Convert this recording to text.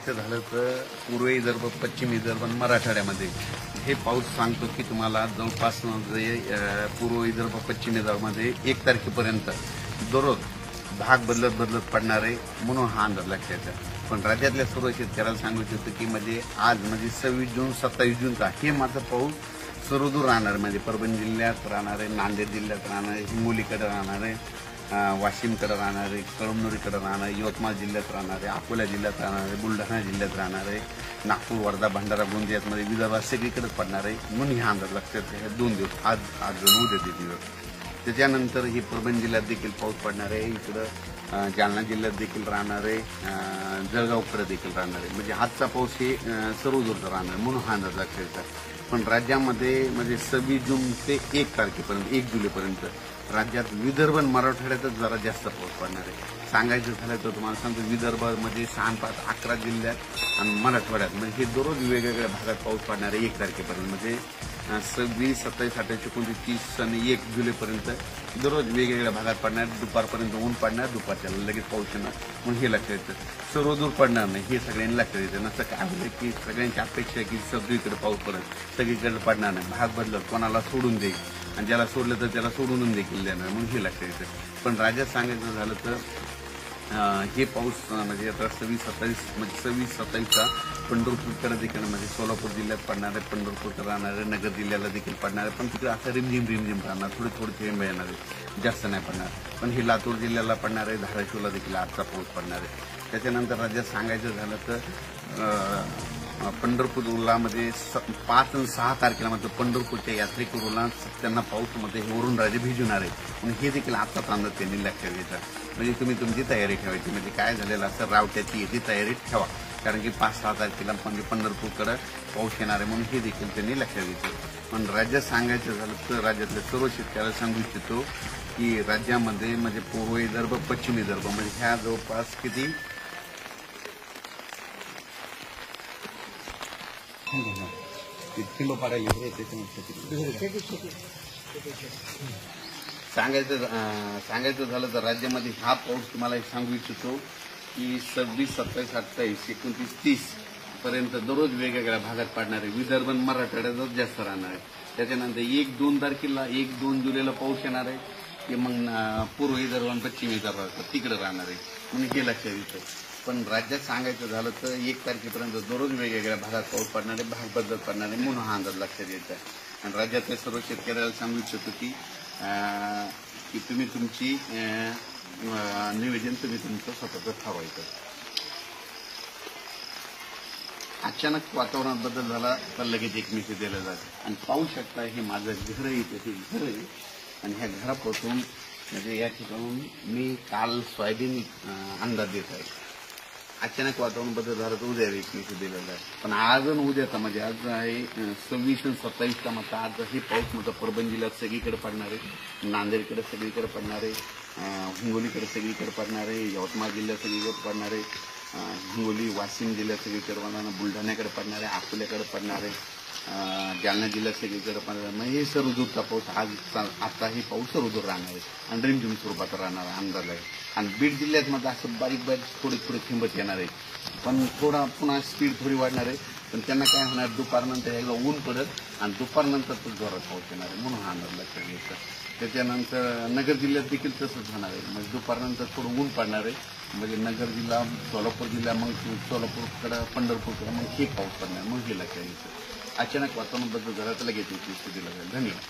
सांगायचं झालं तर पूर्व विदर्भ, पश्चिम विदर्भ आणि मराठवाड्यामध्ये हे पाऊस सांगतो की तुम्हाला जवळपास पूर्व विदर्भ, पश्चिम विदर्भामध्ये 1 तारखेपर्यंत दररोज भाग बदलत पडणार आहे म्हणून हा अंदाज लक्षात येतो. पण राज्यातल्या सर्व शेतकऱ्याला सांगू इच्छितो की आज 26 जून 27 जूनचा हे मात्र पाऊस सर्वदूर राहणार. परभणी जिल्ह्यात राहणार आहे, नांदेड जिल्ह्यात राहणार आहे, हिंगोलीकडे राहणार आहे, वाशिमकडे राहणार आहे, कळमनुरीकडे राहणार आहे, यवतमाळ जिल्ह्यात राहणार आहे, अकोला जिल्ह्यात राहणार आहे, बुलढाणा जिल्ह्यात राहणार आहे, नागपूर, वर्धा, भंडारा, गोंदिया यामध्ये विदर्भात सगळीकडेच पडणार आहे म्हणून हा अंदाज लक्षात हे 2 दिवस आज उद्या दिवस. त्याच्यानंतर ही परभणी जिल्ह्यात देखील पाऊस पडणार आहे, इकडं जालना जिल्ह्यात देखील राहणार आहे, जळगावकडे देखील राहणार आहे. आजचा पाऊस हे सर्वदूर राहणार म्हणून हा अंदाज लक्षात येतात. पण राज्यामध्ये 26 जून ते 1 तारखेपर्यंत 1 जुलैपर्यंत राज्यात विदर्भ आणि मराठवाड्यातच जरा जास्त पाऊस पडणार आहे. सांगायचं झालं तर तुम्हाला सांगतो विदर्भामध्ये 6, 5, 11 जिल्ह्यात आणि मराठवाड्यात हे दररोज वेगवेगळ्या भागात पाऊस पडणार आहे 1 तारखेपर्यंत 26, 27, 28, 29, 30 आणि 1 जुलैपर्यंत दररोज वेगवेगळ्या भागात पडणार. दुपारपर्यंत ऊन पडणार, दुपारच्याला लगेच पाऊस येणार म्हणून हे लक्षात येतं. सर्वदूर पडणार नाही हे सगळ्यांनी लक्षात येतं. नसतं काय होतं की सगळ्यांची अपेक्षा आहे की सगळीकडे पाऊस पडेल, सगळीकडे पडणार नाही, भाग बदलत कोणाला सोडून देईल आणि ज्याला सोडलं तर त्याला सोडून देखील देणार म्हणून हे लक्षात येतं. पण राज्यात सांगायचं झालं तर हे पाऊस आता 26, 27चा पंढरपूरकडे देखील सोलापूर जिल्ह्यात पडणार आहे, पंढरपूरकडे राहणार आहे, नगर जिल्ह्याला देखील पडणार आहे. पण तिकडे असं रिमझिम राहणार, थोडे थेंब येणार आहे, जास्त नाही पडणार. पण हे लातूर जिल्ह्याला पडणार आहे, धाराशिवला देखील आजचा पाऊस पडणार आहे. त्याच्यानंतर राज्यात सांगायचं झालं तर पंढरपूरमध्ये 5 आणि 6 तारखेला पंढरपूरच्या यात्रेकरूला त्यांना पाऊसमध्ये वरून राजे भिजवणार आहे म्हणून हे देखील आत्ताच अंदाज त्यांनी लक्षात घ्यायचा. तुम्ही तुमची तयारी ठेवायची. काय झालेलं असं रावट्याची याची तयारी ठेवा कारण की 5, 6 तारखेला पंढरपूरकडे पाऊस येणार आहे म्हणून हे देखील त्यांनी लक्षात घ्यायचं. पण राज्यात सांगायचं झालं तर राज्यातल्या सर्व शेतकऱ्याला सांगू इच्छितो की राज्यामध्ये पूर्व विदर्भ, पश्चिम विदर्भ ह्या जवळपास किती सांगायचं झालं तर राज्यामध्ये हा पाऊस तुम्हाला सांगू इच्छितो की 26, 27, 28, 29, 30 पर्यंत दररोज वेगवेगळ्या भागात पडणार आहे. विदर्भ आणि मराठवाड्यातच जास्त राहणार आहे. त्याच्यानंतर 1, 2 तारखेला 1, 2 जुलैला पाऊस येणार आहे की पूर्व विदर्भ आणि पश्चिम विदर्भ तिकडे राहणार आहे म्हणून हे लक्षात येतं. पण राज्यात सांगायचं झालं तर 1 तारखेपर्यंत दररोज वेगवेगळ्या भागात पाऊस पडणार आहे, भाग बदलत पडणार आहे म्हणून हा अंदाज लक्षात येतो. आणि राज्यातल्या सर्व शेतकऱ्याला सांगू इच्छितो की तुम्ही तुमची नियोजन तुमचं स्वतःचं ठरवायचं. अचानक वातावरणात बदल झाला तर लगेच एक मेसेज दिला जातो आणि पाहू शकता हे माझं घर आहे, हे घर आहे आणि ह्या घरापासून या ठिकाणून मी काल सोयाबीन अंदाज देत आहे. अचानक वातावरण बदल झालं तर उद्या एक मेसेज दिलेला आहे. पण आज आणि उद्याचा आज आहे 26 आणि 27चा आज हे पाऊस परभणी जिल्ह्यात सगळीकडे पडणार आहे, नांदेडकडे सगळीकडे पडणार आहे, हिंगोलीकडे सगळीकडे पडणार आहे, यवतमाळ जिल्ह्यात सगळीकडे पडणार आहे, हिंगोली, वाशिम जिल्ह्यात सगळीकडे पडणार, बुलढाण्याकडे पडणार आहे, अकोल्याकडे पडणार आहे, जालना जिल्ह्यात सगळीकडे पडणार. हे सर्वदूरचा पाऊस आता हे पाऊस सर्वदूर राहणार आहे आणि रिमझिम स्वरूपात राहणार अंदाज आहे. आणि बीड जिल्ह्यात असं बारीक थोडे थिंबत येणार आहे पण पुन्हा स्पीड थोडी वाढणार आहे. पण त्यांना काय होणार दुपारनंतर एकदा ऊन पडत आणि दुपारनंतर तो जोरात पाऊस येणार आहे म्हणून हा अंदाज लक्षात घ्यायचा. त्याच्यानंतर नगर जिल्ह्यात देखील तसंच होणार आहे. दुपारनंतर थोडं ऊन पडणार आहे नगर जिल्हा, सोलापूर जिल्हा, सोलापूरकडं, पंढरपूरकडं हे पाऊस पडणार म्हणून हे लक्षात घ्यायचं. अचानक वातावरण बदल झाला तर लगेच दिला जाईल. धन्यवाद.